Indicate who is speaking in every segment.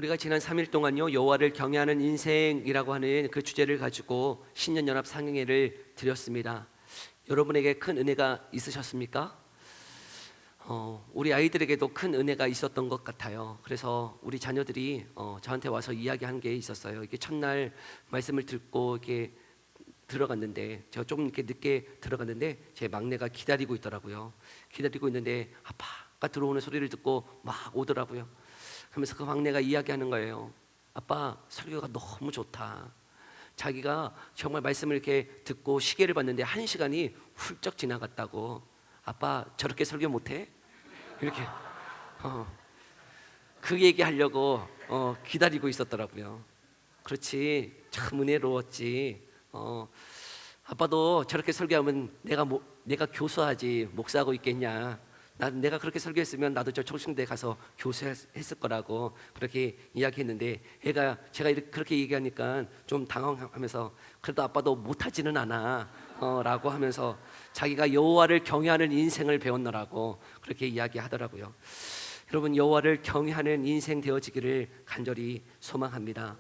Speaker 1: 우리가 지난 3일 동안요 여호와를 경외하는 인생이라고 하는 그 주제를 가지고 신년연합 상영회를 드렸습니다. 여러분에게 큰 은혜가 있으셨습니까? 우리 아이들에게도 큰 은혜가 있었던 것 같아요. 그래서 우리 자녀들이 저한테 와서 이야기한 게 있었어요. 이게 첫날 말씀을 듣고 이렇게 들어갔는데, 제가 좀 이렇게 늦게 들어갔는데 제 막내가 기다리고 있더라고요. 기다리고 있는데 아빠가 들어오는 소리를 듣고 막 오더라고요. 그러면서 그 막내가 이야기하는 거예요. 아빠, 설교가 너무 좋다. 자기가 정말 말씀을 이렇게 듣고 시계를 봤는데 1시간이 훌쩍 지나갔다고. 아빠, 저렇게 설교 못해? 이렇게 그 얘기하려고 기다리고 있었더라고요. 그렇지, 참 은혜로웠지. 아빠도 저렇게 설교하면 내가 교수하지 목사하고 있겠냐. 내가 그렇게 설교했으면 나도 저 청신대 가서 교수했을 거라고 그렇게 이야기했는데, 제가 그렇게 얘기하니까 좀 당황하면서 그래도 아빠도 못하지는 않아 라고 하면서 자기가 여호와를 경외하는 인생을 배웠노라고 그렇게 이야기하더라고요. 여러분, 여호와를 경외하는 인생 되어지기를 간절히 소망합니다.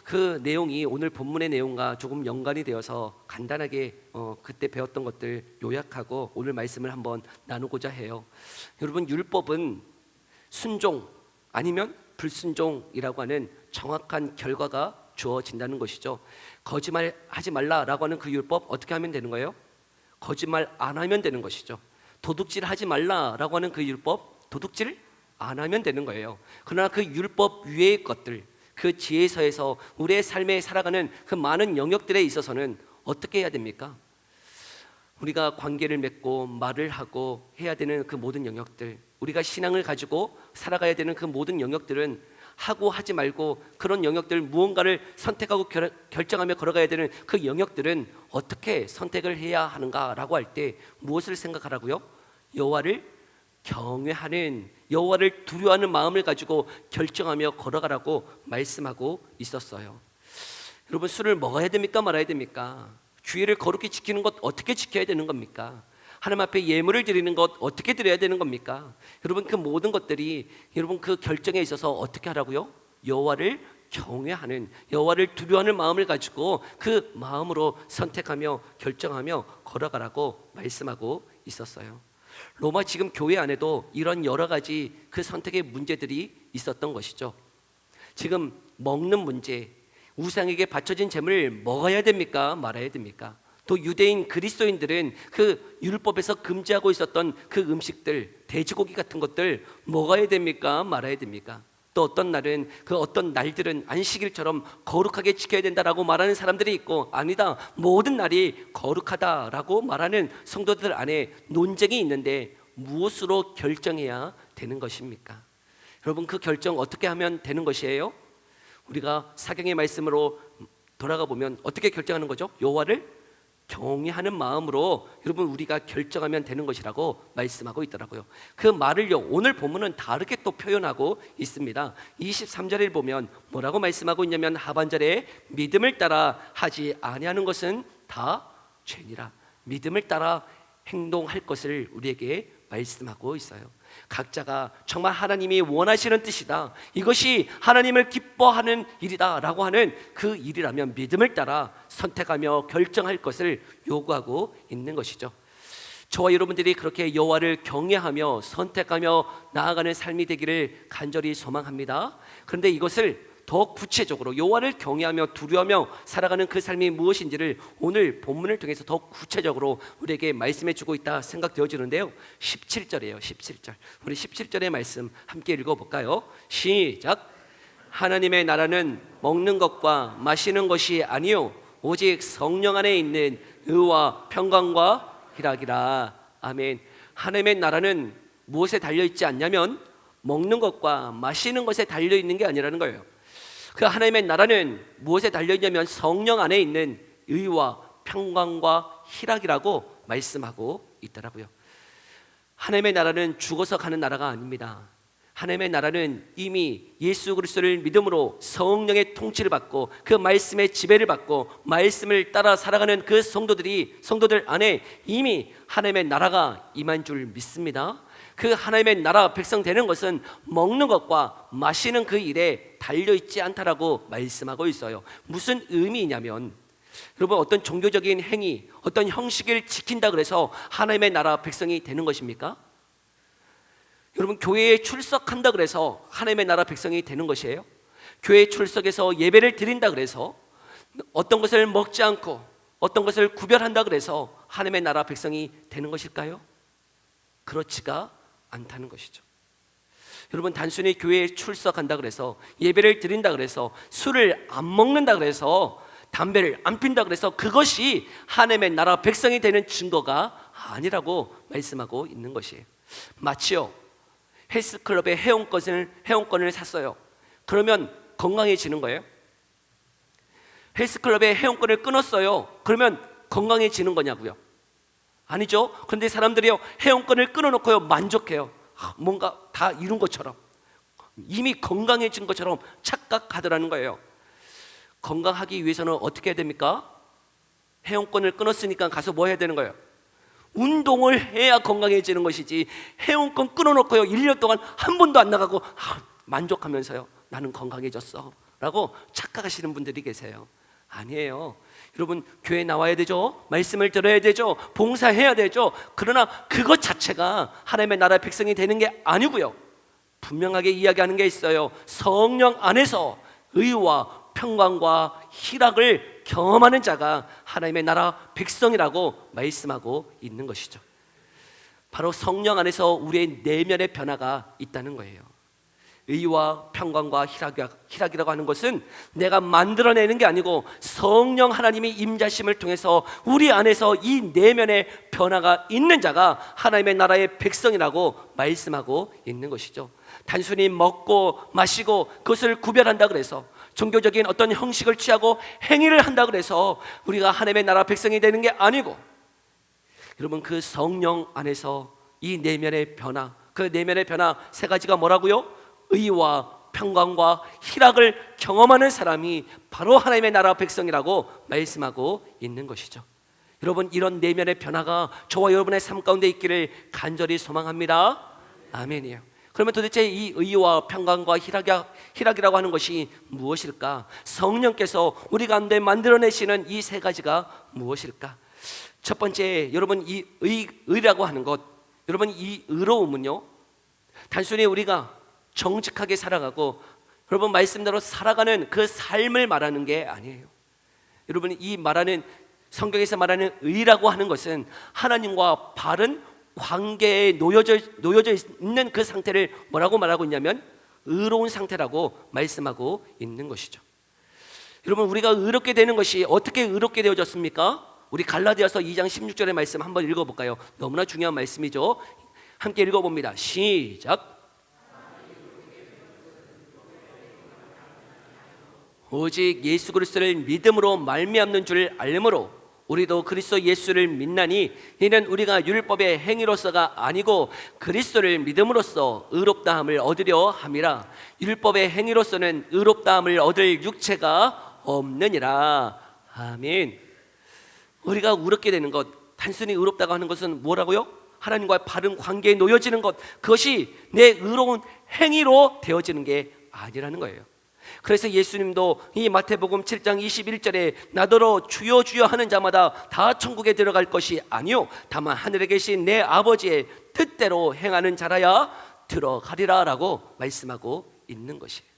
Speaker 1: 그 내용이 오늘 본문의 내용과 조금 연관이 되어서 간단하게 그때 배웠던 것들 요약하고 오늘 말씀을 한번 나누고자 해요. 여러분, 율법은 순종 아니면 불순종이라고 하는 정확한 결과가 주어진다는 것이죠. 거짓말하지 말라라고 하는 그 율법 어떻게 하면 되는 거예요? 거짓말 안 하면 되는 것이죠. 도둑질하지 말라라고 하는 그 율법, 도둑질 안 하면 되는 거예요. 그러나 그 율법 위의 것들, 그 지혜서에서 우리의 삶에 살아가는 그 많은 영역들에 있어서는 어떻게 해야 됩니까? 우리가 관계를 맺고 말을 하고 해야 되는 그 모든 영역들, 우리가 신앙을 가지고 살아가야 되는 그 모든 영역들은 하고 하지 말고 그런 영역들, 무언가를 선택하고 결정하며 걸어가야 되는 그 영역들은 어떻게 선택을 해야 하는가라고 할 때 무엇을 생각하라고요? 여호와를 경외하는, 여호와를 두려워하는 마음을 가지고 결정하며 걸어가라고 말씀하고 있었어요. 여러분, 술을 먹어야 됩니까? 말아야 됩니까? 주의를 거룩히 지키는 것 어떻게 지켜야 되는 겁니까? 하나님 앞에 예물을 드리는 것 어떻게 드려야 되는 겁니까? 여러분, 그 모든 것들이 여러분 그 결정에 있어서 어떻게 하라고요? 여호와를 경외하는, 여호와를 두려워하는 마음을 가지고 그 마음으로 선택하며 결정하며 걸어가라고 말씀하고 있었어요. 로마 지금 교회 안에도 이런 여러 가지 그 선택의 문제들이 있었던 것이죠. 지금 먹는 문제, 우상에게 바쳐진 제물을 먹어야 됩니까? 말아야 됩니까? 또 유대인 그리스도인들은 그 율법에서 금지하고 있었던 그 음식들, 돼지고기 같은 것들 먹어야 됩니까? 말아야 됩니까? 또 어떤 날은, 그 어떤 날들은 안식일처럼 거룩하게 지켜야 된다라고 말하는 사람들이 있고, 아니다, 모든 날이 거룩하다라고 말하는 성도들 안에 논쟁이 있는데 무엇으로 결정해야 되는 것입니까? 여러분, 그 결정 어떻게 하면 되는 것이에요? 우리가 사경의 말씀으로 돌아가 보면 어떻게 결정하는 거죠? 여호와를 경외하는 마음으로 여러분 우리가 결정하면 되는 것이라고 말씀하고 있더라고요. 그 말을요 오늘 본문은 다르게 또 표현하고 있습니다. 23절을 보면 뭐라고 말씀하고 있냐면, 하반절에 믿음을 따라 하지 아니하는 것은 다 죄니라. 믿음을 따라 행동할 것을 우리에게 말씀하고 있어요. 각자가 정말 하나님이 원하시는 뜻이다, 이것이 하나님을 기뻐하는 일이다 라고 하는 그 일이라면 믿음을 따라 선택하며 결정할 것을 요구하고 있는 것이죠. 저와 여러분들이 그렇게 여호와를 경외하며 선택하며 나아가는 삶이 되기를 간절히 소망합니다. 그런데 이것을 더 구체적으로 여호와를 경외하며 두려워하며 살아가는 그 삶이 무엇인지를 오늘 본문을 통해서 더 구체적으로 우리에게 말씀해 주고 있다 생각되어지는데요. 17절이에요. 17절. 우리 17절의 말씀 함께 읽어볼까요? 시작. 하나님의 나라는 먹는 것과 마시는 것이 아니요 오직 성령 안에 있는 의와 평강과 희락이라. 아멘. 하나님의 나라는 무엇에 달려있지 않냐면 먹는 것과 마시는 것에 달려있는 게 아니라는 거예요. 그 하나님의 나라는 무엇에 달려있냐면 성령 안에 있는 의와 평강과 희락이라고 말씀하고 있더라고요. 하나님의 나라는 죽어서 가는 나라가 아닙니다. 하나님의 나라는 이미 예수 그리스도를 믿음으로 성령의 통치를 받고 그 말씀의 지배를 받고 말씀을 따라 살아가는 그 성도들 안에 이미 하나님의 나라가 임한 줄 믿습니다. 그 하나님의 나라 백성 되는 것은 먹는 것과 마시는 그 일에 달려있지 않다라고 말씀하고 있어요. 무슨 의미냐면, 여러분, 어떤 종교적인 행위, 어떤 형식을 지킨다 그래서 하나님의 나라 백성이 되는 것입니까? 여러분, 교회에 출석한다 그래서 하나님의 나라 백성이 되는 것이에요? 교회에 출석해서 예배를 드린다 그래서, 어떤 것을 먹지 않고 어떤 것을 구별한다 그래서 하나님의 나라 백성이 되는 것일까요? 그렇지가 않다는 것이죠. 여러분, 단순히 교회에 출석한다 그래서, 예배를 드린다 그래서, 술을 안 먹는다 그래서, 담배를 안 핀다 그래서 그것이 하나님의 나라 백성이 되는 증거가 아니라고 말씀하고 있는 것이에요. 마치요, 헬스클럽에 회원권을 샀어요. 그러면 건강해지는 거예요? 헬스클럽에 회원권을 끊었어요. 그러면 건강해지는 거냐고요? 아니죠. 그런데 사람들이요, 회원권을 끊어놓고요 만족해요. 뭔가 다 이룬 것처럼, 이미 건강해진 것처럼 착각하더라는 거예요. 건강하기 위해서는 어떻게 해야 됩니까? 회원권을 끊었으니까 가서 뭐 해야 되는 거예요? 운동을 해야 건강해지는 것이지, 회원권 끊어놓고요 1년 동안 한 번도 안 나가고 만족하면서요 나는 건강해졌어 라고 착각하시는 분들이 계세요. 아니에요. 여러분, 교회 나와야 되죠. 말씀을 들어야 되죠. 봉사해야 되죠. 그러나 그것 자체가 하나님의 나라의 백성이 되는 게 아니고요, 분명하게 이야기하는 게 있어요. 성령 안에서 의와 평강과 희락을 경험하는 자가 하나님의 나라 백성이라고 말씀하고 있는 것이죠. 바로 성령 안에서 우리의 내면의 변화가 있다는 거예요. 의와 평강과 희락이라고 하는 것은 내가 만들어내는 게 아니고 성령 하나님이 임자심을 통해서 우리 안에서 이 내면의 변화가 있는 자가 하나님의 나라의 백성이라고 말씀하고 있는 것이죠. 단순히 먹고 마시고 그것을 구별한다 그래서, 종교적인 어떤 형식을 취하고 행위를 한다 그래서 우리가 하나님의 나라 백성이 되는 게 아니고, 여러분, 그 성령 안에서 이 내면의 변화, 그 내면의 변화 세 가지가 뭐라고요? 의와 평강과 희락을 경험하는 사람이 바로 하나님의 나라 백성이라고 말씀하고 있는 것이죠. 여러분, 이런 내면의 변화가 저와 여러분의 삶 가운데 있기를 간절히 소망합니다. 아멘이에요. 그러면 도대체 이 의와 평강과 희락이라고 하는 것이 무엇일까? 성령께서 우리 가운데 만들어내시는 이 세 가지가 무엇일까? 첫 번째, 여러분, 이 의라고 하는 것, 여러분, 이 의로움은요, 단순히 우리가 정직하게 살아가고, 여러분, 말씀대로 살아가는 그 삶을 말하는 게 아니에요. 여러분, 이 말하는, 성경에서 말하는 의라고 하는 것은 하나님과 바른 관계에 놓여져 있는 그 상태를 뭐라고 말하고 있냐면 의로운 상태라고 말씀하고 있는 것이죠. 여러분, 우리가 의롭게 되는 것이 어떻게 의롭게 되어졌습니까? 우리 갈라디아서 2장 16절의 말씀 한번 읽어볼까요? 너무나 중요한 말씀이죠. 함께 읽어봅니다. 시작. 오직 예수 그리스도를 믿음으로 말미암는 줄 알므로 우리도 그리스도 예수를 믿나니, 이는 우리가 율법의 행위로서가 아니고 그리스도를 믿음으로써 의롭다함을 얻으려 함이라. 율법의 행위로서는 의롭다함을 얻을 육체가 없느니라. 아멘. 우리가 의롭게 되는 것, 단순히 의롭다고 하는 것은 뭐라고요? 하나님과의 바른 관계에 놓여지는 것, 그것이 내 의로운 행위로 되어지는 게 아니라는 거예요. 그래서 예수님도 이 마태복음 7장 21절에 나더러 주여 주여 하는 자마다 다 천국에 들어갈 것이 아니요 다만 하늘에 계신 내 아버지의 뜻대로 행하는 자라야 들어가리라 라고 말씀하고 있는 것이에요.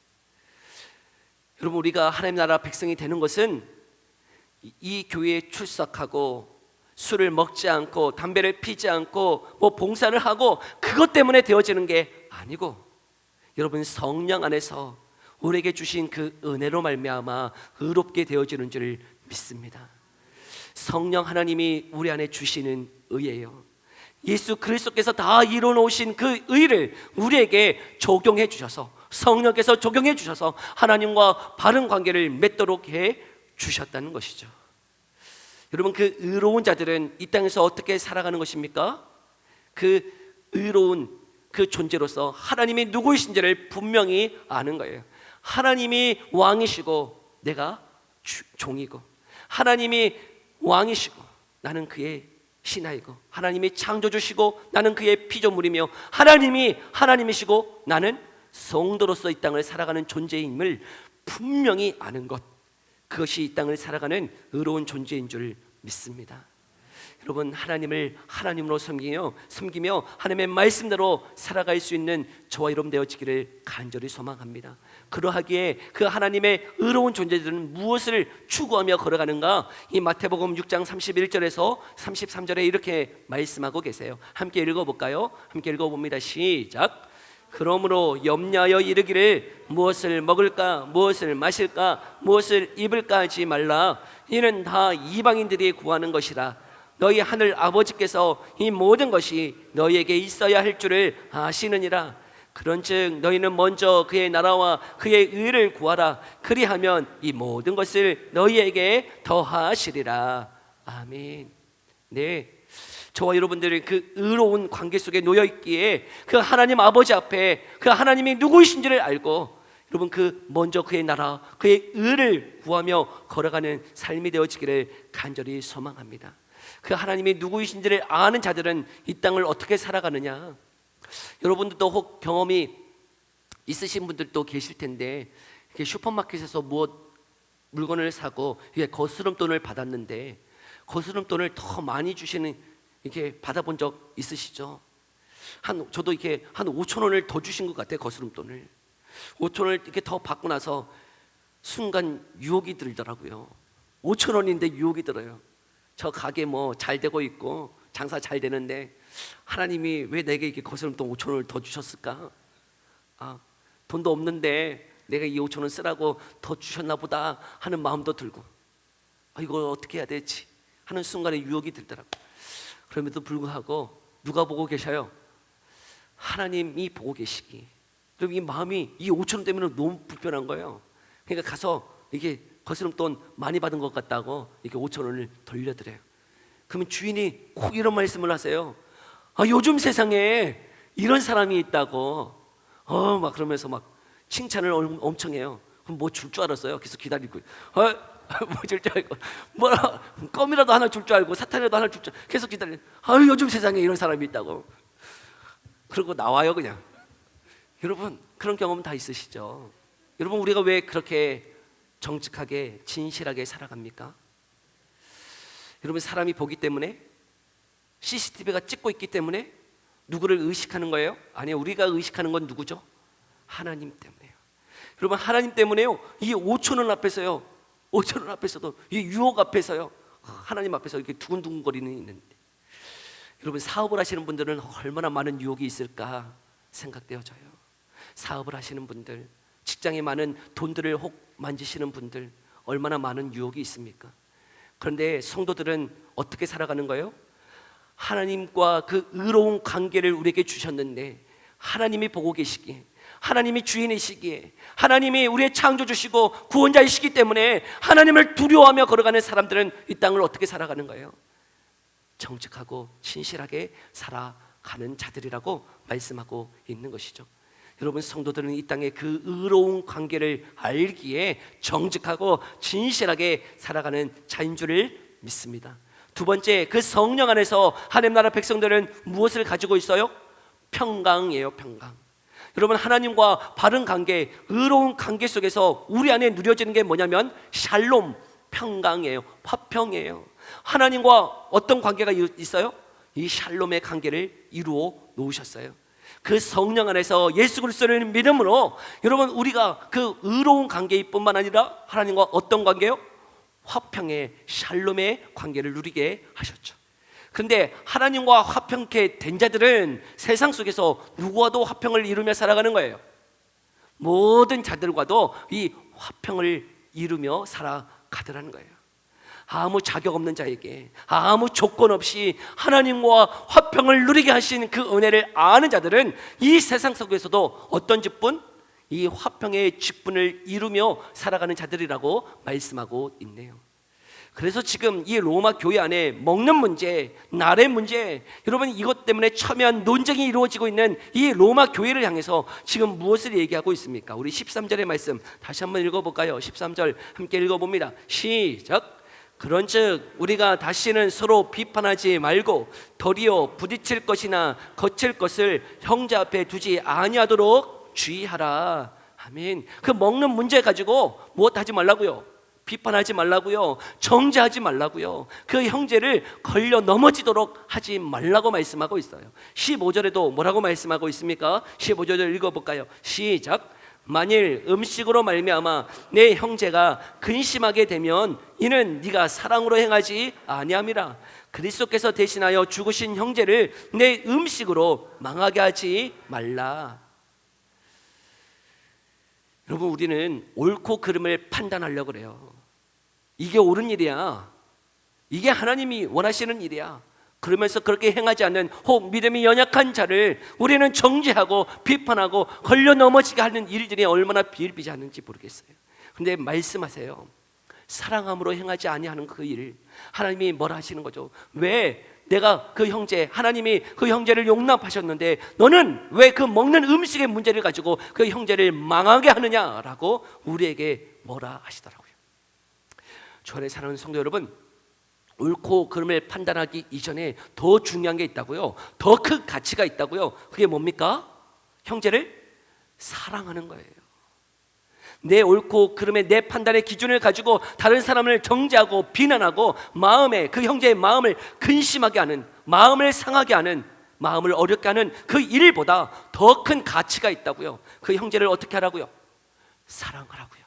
Speaker 1: 여러분, 우리가 하나님 나라 백성이 되는 것은 이 교회에 출석하고 술을 먹지 않고 담배를 피지 않고 뭐 봉사를 하고 그것 때문에 되어지는 게 아니고, 여러분, 성령 안에서 우리에게 주신 그 은혜로 말미암아 의롭게 되어지는 줄 믿습니다. 성령 하나님이 우리 안에 주시는 의예요. 예수 그리스도께서 다 이루어 놓으신 그 의를 우리에게 적용해 주셔서, 성령께서 적용해 주셔서 하나님과 바른 관계를 맺도록 해 주셨다는 것이죠. 여러분, 그 의로운 자들은 이 땅에서 어떻게 살아가는 것입니까? 그 의로운 그 존재로서 하나님이 누구이신지를 분명히 아는 거예요. 하나님이 왕이시고 내가 종이고, 하나님이 왕이시고 나는 그의 신하이고 하나님이 창조주시고 나는 그의 피조물이며 하나님이 하나님이시고 나는 성도로서 이 땅을 살아가는 존재임을 분명히 아는 것, 그것이 이 땅을 살아가는 의로운 존재인 줄 믿습니다. 여러분, 하나님을 하나님으로 섬기며 하나님의 말씀대로 살아갈 수 있는 저와 여러분 되어지기를 간절히 소망합니다. 그러하기에 그 하나님의 의로운 존재들은 무엇을 추구하며 걸어가는가? 이 마태복음 6장 31절에서 33절에 이렇게 말씀하고 계세요. 함께 읽어볼까요? 함께 읽어봅니다. 시작. 그러므로 염려하여 이르기를 무엇을 먹을까, 무엇을 마실까, 무엇을 입을까 하지 말라. 이는 다 이방인들이 구하는 것이라. 너희 하늘 아버지께서 이 모든 것이 너희에게 있어야 할 줄을 아시느니라. 그런즉 너희는 먼저 그의 나라와 그의 의를 구하라. 그리하면 이 모든 것을 너희에게 더하시리라. 아멘. 네, 저와 여러분들은 그 의로운 관계 속에 놓여 있기에 그 하나님 아버지 앞에 그 하나님이 누구이신지를 알고 여러분 그 먼저 그의 나라 그의 의를 구하며 걸어가는 삶이 되어지기를 간절히 소망합니다. 그 하나님이 누구이신지를 아는 자들은 이 땅을 어떻게 살아가느냐? 여러분들도 혹 경험이 있으신 분들도 계실 텐데, 이렇게 슈퍼마켓에서 물건을 사고 이게 거스름돈을 받았는데 거스름돈을 더 많이 주시는, 이렇게 받아본 적 있으시죠? 저도 이렇게 한 5천 원을 더 주신 것 같아요. 거스름돈을 5천 원을 이렇게 더 받고 나서 순간 유혹이 들더라고요. 5천 원인데 유혹이 들어요. 저 가게 뭐 잘 되고 있고 장사 잘 되는데 하나님이 왜 내게 이렇게 거스름돈 5천 원을 더 주셨을까? 돈도 없는데 내가 이 5천 원 쓰라고 더 주셨나 보다 하는 마음도 들고, 이거 어떻게 해야 되지 하는 순간에 유혹이 들더라고요. 그럼에도 불구하고 누가 보고 계셔요? 하나님이 보고 계시기. 그럼 이 마음이 이 5천 원 때문에 너무 불편한 거예요. 그러니까 가서 이게 거스름돈 많이 받은 것 같다고 이렇게 5천 원을 돌려드려요. 그러면 주인이 꼭 이런 말씀을 하세요. 요즘 세상에 이런 사람이 있다고 막 그러면서 막 칭찬을 엄청 해요. 그럼 뭐 줄 줄 알았어요? 계속 기다리고 뭐 줄 줄 알고 뭐라 껌이라도 하나 줄 줄 알고 사탕이라도 하나 줄 줄 계속 기다려. 요즘 세상에 이런 사람이 있다고. 그러고 나와요 그냥. 여러분 그런 경험 다 있으시죠? 여러분 우리가 왜 그렇게 정직하게 진실하게 살아갑니까? 여러분 사람이 보기 때문에, CCTV가 찍고 있기 때문에 누구를 의식하는 거예요? 아니요, 우리가 의식하는 건 누구죠? 하나님 때문에요. 여러분 하나님 때문에요. 이 5천 원 앞에서요, 5천 원 앞에서도 이 유혹 앞에서요, 하나님 앞에서 이렇게 두근두근거리는 있는데, 여러분 사업을 하시는 분들은 얼마나 많은 유혹이 있을까 생각되어져요. 사업을 하시는 분들, 직장에 많은 돈들을 혹 만지시는 분들 얼마나 많은 유혹이 있습니까? 그런데 성도들은 어떻게 살아가는 거예요? 하나님과 그 의로운 관계를 우리에게 주셨는데 하나님이 보고 계시기에, 하나님이 주인이시기에, 하나님이 우리의 창조주시고 구원자이시기 때문에 하나님을 두려워하며 걸어가는 사람들은 이 땅을 어떻게 살아가는 거예요? 정직하고 진실하게 살아가는 자들이라고 말씀하고 있는 것이죠. 여러분 성도들은 이 땅의 그 의로운 관계를 알기에 정직하고 진실하게 살아가는 자인 줄을 믿습니다. 두 번째, 그 성령 안에서 하나님 나라 백성들은 무엇을 가지고 있어요? 평강이에요. 평강. 여러분 하나님과 바른 관계, 의로운 관계 속에서 우리 안에 누려지는 게 뭐냐면 샬롬, 평강이에요. 화평이에요. 하나님과 어떤 관계가 있어요? 이 샬롬의 관계를 이루어 놓으셨어요. 그 성령 안에서 예수 그리스도를 믿음으로 여러분 우리가 그 의로운 관계뿐만 아니라 하나님과 어떤 관계요? 화평의 샬롬의 관계를 누리게 하셨죠. 근데 하나님과 화평케 된 자들은 세상 속에서 누구와도 화평을 이루며 살아가는 거예요. 모든 자들과도 이 화평을 이루며 살아가더라는 거예요. 아무 자격 없는 자에게 아무 조건 없이 하나님과 화평을 누리게 하신 그 은혜를 아는 자들은 이 세상 속에서도 어떤 직분? 이 화평의 직분을 이루며 살아가는 자들이라고 말씀하고 있네요. 그래서 지금 이 로마 교회 안에 먹는 문제, 날의 문제, 여러분 이것 때문에 첨예한 논쟁이 이루어지고 있는 이 로마 교회를 향해서 지금 무엇을 얘기하고 있습니까? 우리 13절의 말씀 다시 한번 읽어볼까요? 13절 함께 읽어봅니다. 시작. 그런즉 우리가 다시는 서로 비판하지 말고 도리어 부딪힐 것이나 거칠 것을 형제 앞에 두지 아니하도록 주의하라. 아멘. 그 먹는 문제 가지고 무엇 하지 말라고요? 비판하지 말라고요. 정죄하지 말라고요. 그 형제를 걸려 넘어지도록 하지 말라고 말씀하고 있어요. 15절에도 뭐라고 말씀하고 있습니까? 15절 읽어볼까요? 시작. 만일 음식으로 말미암아 내 형제가 근심하게 되면 이는 네가 사랑으로 행하지 아니함이라. 그리스도께서 대신하여 죽으신 형제를 내 음식으로 망하게 하지 말라. 여러분, 우리는 옳고 그름을 판단하려고 그래요. 이게 옳은 일이야, 이게 하나님이 원하시는 일이야, 그러면서 그렇게 행하지 않는 혹 믿음이 연약한 자를 우리는 정죄하고 비판하고 걸려 넘어지게 하는 일들이 얼마나 비일비재한지 모르겠어요. 근데 말씀하세요. 사랑함으로 행하지 아니하는 그 일, 하나님이 뭐라 하시는 거죠? 왜 내가 그 형제, 하나님이 그 형제를 용납하셨는데 너는 왜 그 먹는 음식의 문제를 가지고 그 형제를 망하게 하느냐라고 우리에게 뭐라 하시더라고요. 주 안에 사랑하는 성도 여러분, 옳고 그름을 판단하기 이전에 더 중요한 게 있다고요. 더 큰 가치가 있다고요. 그게 뭡니까? 형제를 사랑하는 거예요. 내 옳고 그름의 내 판단의 기준을 가지고 다른 사람을 정죄하고 비난하고 마음에 그 형제의 마음을 근심하게 하는, 마음을 상하게 하는, 마음을 어렵게 하는 그 일보다 더 큰 가치가 있다고요. 그 형제를 어떻게 하라고요? 사랑하라고요.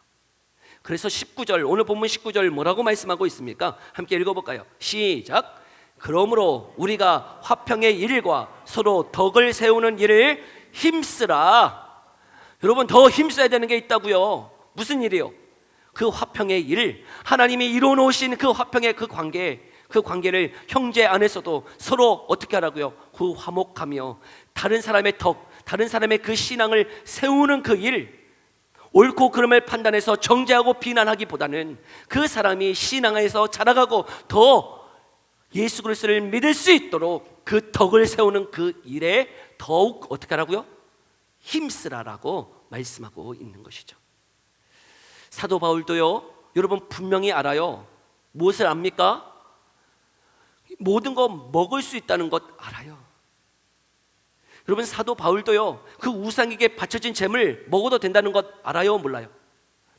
Speaker 1: 그래서 19절, 오늘 본문 19절 뭐라고 말씀하고 있습니까? 함께 읽어볼까요? 시작. 그러므로 우리가 화평의 일과 서로 덕을 세우는 일을 힘쓰라. 여러분, 더 힘써야 되는 게 있다고요. 무슨 일이요? 그 화평의 일, 하나님이 이루어 놓으신 그 화평의 그 관계를 형제 안에서도 서로 어떻게 하라고요? 그 화목하며 다른 사람의 덕, 다른 사람의 그 신앙을 세우는 그 일, 옳고 그름을 판단해서 정죄하고 비난하기보다는 그 사람이 신앙에서 자라가고 더 예수 그리스도를 믿을 수 있도록 그 덕을 세우는 그 일에 더욱 어떻게 하라고요? 힘쓰라라고 말씀하고 있는 것이죠. 사도 바울도요, 여러분 분명히 알아요. 무엇을 압니까? 모든 거 먹을 수 있다는 것 알아요. 여러분, 사도 바울도요, 그 우상에게 바쳐진 잼을 먹어도 된다는 것 알아요? 몰라요?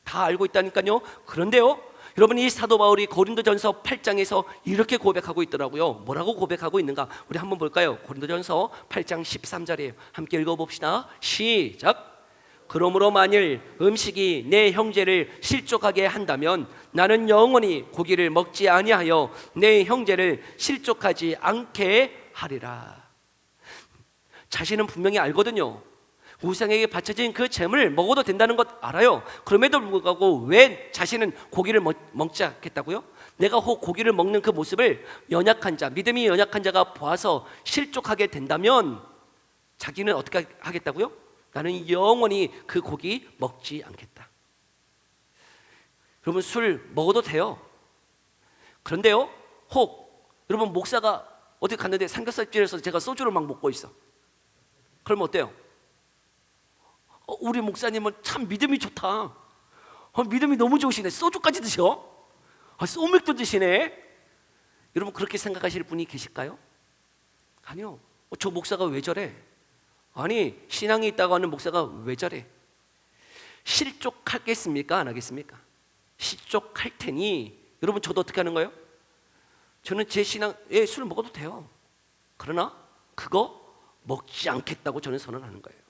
Speaker 1: 다 알고 있다니까요. 그런데요, 여러분, 이 사도 바울이 고린도전서 8장에서 이렇게 고백하고 있더라고요. 뭐라고 고백하고 있는가? 우리 한번 볼까요? 고린도전서 8장 13절이에요. 함께 읽어봅시다. 시작. 그러므로 만일 음식이 내 형제를 실족하게 한다면 나는 영원히 고기를 먹지 아니하여 내 형제를 실족하지 않게 하리라. 자신은 분명히 알거든요. 우상에게 바쳐진 그 잼을 먹어도 된다는 것 알아요. 그럼에도 불구하고 왜 자신은 고기를 먹지 않겠다고요? 내가 혹 고기를 먹는 그 모습을 연약한 자, 믿음이 연약한 자가 보아서 실족하게 된다면 자기는 어떻게 하겠다고요? 나는 영원히 그 고기 먹지 않겠다. 여러분, 술 먹어도 돼요. 그런데요, 혹 여러분 목사가 어디 갔는데 삼겹살집에서 제가 소주를 막 먹고 있어. 그러면 어때요? 우리 목사님은 참 믿음이 좋다. 믿음이 너무 좋으시네. 소주까지 드셔? 소맥도 드시네. 여러분, 그렇게 생각하실 분이 계실까요? 아니요. 저 목사가 왜 저래? 아니, 신앙이 있다고 하는 목사가 왜 저래? 실족하겠습니까? 안 하겠습니까? 실족할 테니 여러분, 저도 어떻게 하는 거예요? 저는 제 신앙에 술 먹어도 돼요. 그러나 그거 먹지 않겠다고 저는 선언하는 거예요.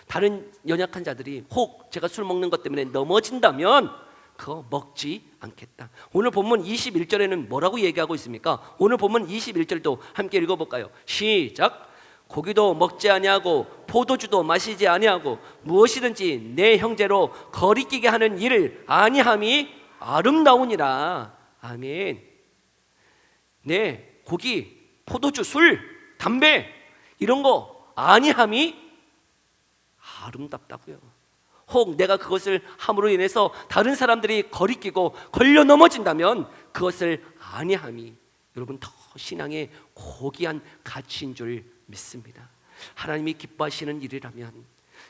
Speaker 1: 다른 연약한 자들이 혹 제가 술 먹는 것 때문에 넘어진다면 그거 먹지 않겠다. 오늘 본문 21절에는 뭐라고 얘기하고 있습니까? 오늘 본문 21절도 함께 읽어볼까요? 시작. 고기도 먹지 아니하고 포도주도 마시지 아니하고 무엇이든지 내 형제로 거리끼게 하는 일을 아니함이 아름다우니라. 아멘. 네, 고기, 포도주, 술, 담배 이런 거 아니함이 아름답다고요. 혹 내가 그것을 함으로 인해서 다른 사람들이 거리끼고 걸려 넘어진다면 그것을 아니함이 여러분 더 신앙의 고귀한 가치인 줄 믿습니다. 하나님이 기뻐하시는 일이라면,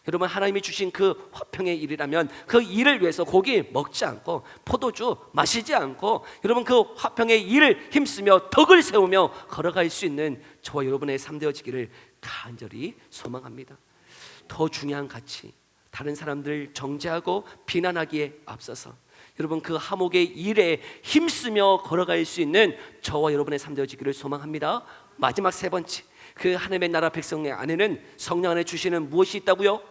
Speaker 1: 여러분, 하나님이 주신 그 화평의 일이라면 그 일을 위해서 고기 먹지 않고 포도주 마시지 않고 여러분 그 화평의 일을 힘쓰며 덕을 세우며 걸어갈 수 있는 저와 여러분의 삶 되어지기를 간절히 소망합니다. 더 중요한 가치, 다른 사람들 정죄하고 비난하기에 앞서서 여러분 그 하목의 일에 힘쓰며 걸어갈 수 있는 저와 여러분의 삶 되어지기를 소망합니다. 마지막 세 번째, 그 하나님의 나라 백성의 안에는 성령 안에 주시는 무엇이 있다고요?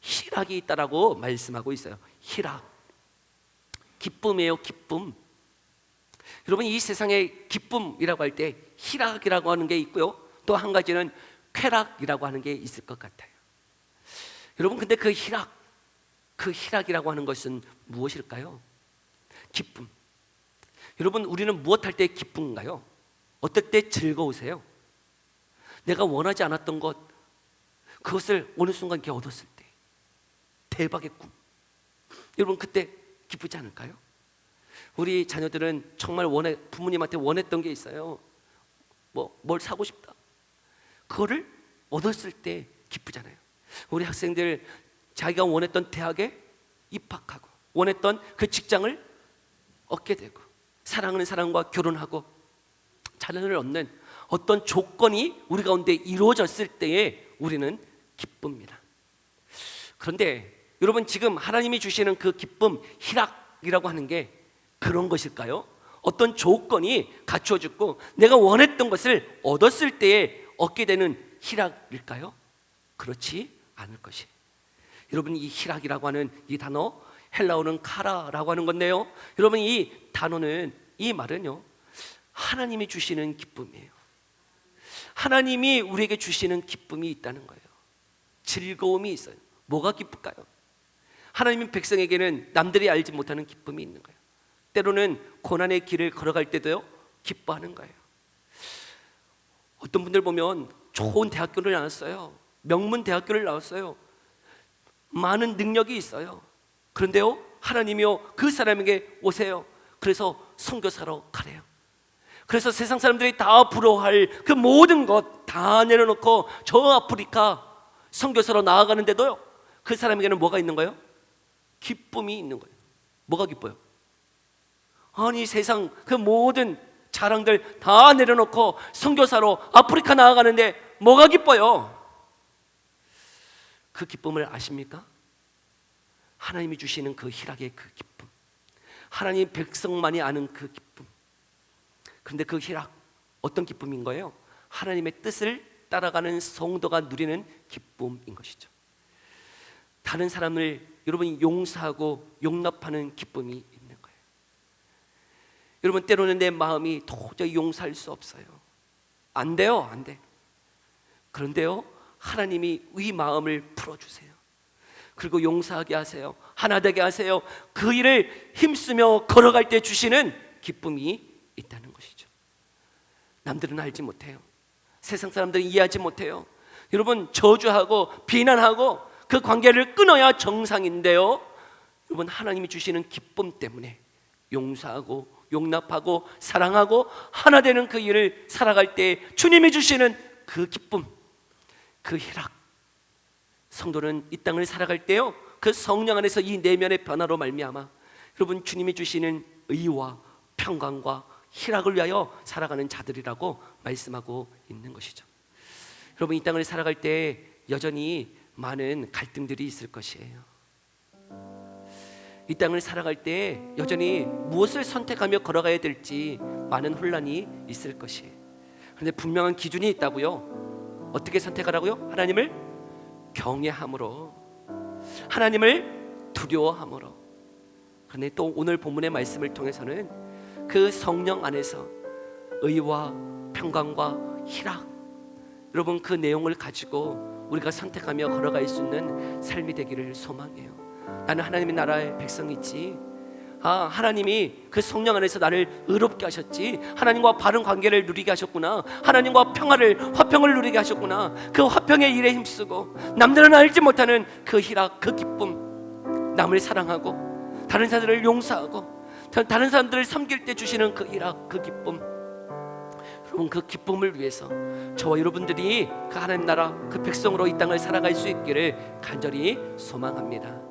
Speaker 1: 희락이 있다라고 말씀하고 있어요. 희락, 기쁨이에요. 기쁨. 여러분, 이 세상에 기쁨이라고 할 때 희락이라고 하는 게 있고요, 또 한 가지는 쾌락이라고 하는 게 있을 것 같아요. 여러분, 근데 그 희락이라고 하는 것은 무엇일까요? 기쁨. 여러분, 우리는 무엇 할 때 기쁜가요? 어떨 때 즐거우세요? 내가 원하지 않았던 것, 그것을 어느 순간 이렇게 얻었을 때 대박의 꿈, 여러분 그때 기쁘지 않을까요? 우리 자녀들은 정말 부모님한테 원했던 게 있어요. 뭘 사고 싶다, 그거를 얻었을 때 기쁘잖아요. 우리 학생들 자기가 원했던 대학에 입학하고 원했던 그 직장을 얻게 되고 사랑하는 사람과 결혼하고 자녀를 얻는 어떤 조건이 우리 가운데 이루어졌을 때에 우리는 기쁩니다. 그런데 여러분, 지금 하나님이 주시는 그 기쁨, 희락이라고 하는 게 그런 것일까요? 어떤 조건이 갖추어졌고 내가 원했던 것을 얻었을 때에 얻게 되는 희락일까요? 그렇지 않을 것이. 여러분, 이 희락이라고 하는 이 단어, 헬라어는 카라라고 하는 건데요, 여러분 이 단어는, 이 말은요, 하나님이 주시는 기쁨이에요. 하나님이 우리에게 주시는 기쁨이 있다는 거예요. 즐거움이 있어요. 뭐가 기쁠까요? 하나님의 백성에게는 남들이 알지 못하는 기쁨이 있는 거예요. 때로는 고난의 길을 걸어갈 때도요, 기뻐하는 거예요. 어떤 분들 보면 좋은 대학교를 나왔어요. 명문 대학교를 나왔어요. 많은 능력이 있어요. 그런데요, 하나님이요 그 사람에게 오세요. 그래서 선교사로 가래요. 그래서 세상 사람들이 다 부러워할 그 모든 것 다 내려놓고 저 아프리카 선교사로 나아가는데도요, 그 사람에게는 뭐가 있는 거예요? 기쁨이 있는 거예요. 뭐가 기뻐요? 아니, 세상 그 모든 자랑들 다 내려놓고 선교사로 아프리카 나아가는데 뭐가 기뻐요? 그 기쁨을 아십니까? 하나님이 주시는 그 희락의 그 기쁨, 하나님 백성만이 아는 그 기쁨. 그런데 그 희락, 어떤 기쁨인 거예요? 하나님의 뜻을 따라가는 성도가 누리는 기쁨인 것이죠. 다른 사람을 여러분이 용서하고 용납하는 기쁨이 있는 거예요. 여러분, 때로는 내 마음이 도저히 용서할 수 없어요. 안 돼요, 안 돼. 그런데요, 하나님이 이 마음을 풀어주세요. 그리고 용서하게 하세요. 하나 되게 하세요. 그 일을 힘쓰며 걸어갈 때 주시는 기쁨이 있다는 것이죠. 남들은 알지 못해요. 세상 사람들은 이해하지 못해요. 여러분, 저주하고 비난하고 그 관계를 끊어야 정상인데요, 여러분 하나님이 주시는 기쁨 때문에 용서하고 용납하고 사랑하고 하나 되는 그 일을 살아갈 때 주님이 주시는 그 기쁨, 그 희락. 성도는 이 땅을 살아갈 때요, 그 성령 안에서 이 내면의 변화로 말미암아 여러분 주님이 주시는 의와 평강과 희락을 위하여 살아가는 자들이라고 말씀하고 있는 것이죠. 여러분, 이 땅을 살아갈 때 여전히 많은 갈등들이 있을 것이에요. 이 땅을 살아갈 때 여전히 무엇을 선택하며 걸어가야 될지 많은 혼란이 있을 것이에요. 그런데 분명한 기준이 있다고요. 어떻게 선택하라고요? 하나님을 경외함으로, 하나님을 두려워함으로. 그런데 또 오늘 본문의 말씀을 통해서는 그 성령 안에서 의와 평강과 희락, 여러분 그 내용을 가지고 우리가 선택하며 걸어갈 수 있는 삶이 되기를 소망해요. 나는 하나님의 나라의 백성이지, 하나님이 그 성령 안에서 나를 의롭게 하셨지, 하나님과 바른 관계를 누리게 하셨구나, 하나님과 화평을 누리게 하셨구나. 그 화평의 일에 힘쓰고 남들은 알지 못하는 그 희락, 그 기쁨, 남을 사랑하고 다른 사람들을 용서하고 다른 사람들을 섬길 때 주시는 그 희락, 그 기쁨. 여러분 그 기쁨을 위해서 저와 여러분들이 그 하나님 나라 그 백성으로 이 땅을 살아갈 수 있기를 간절히 소망합니다.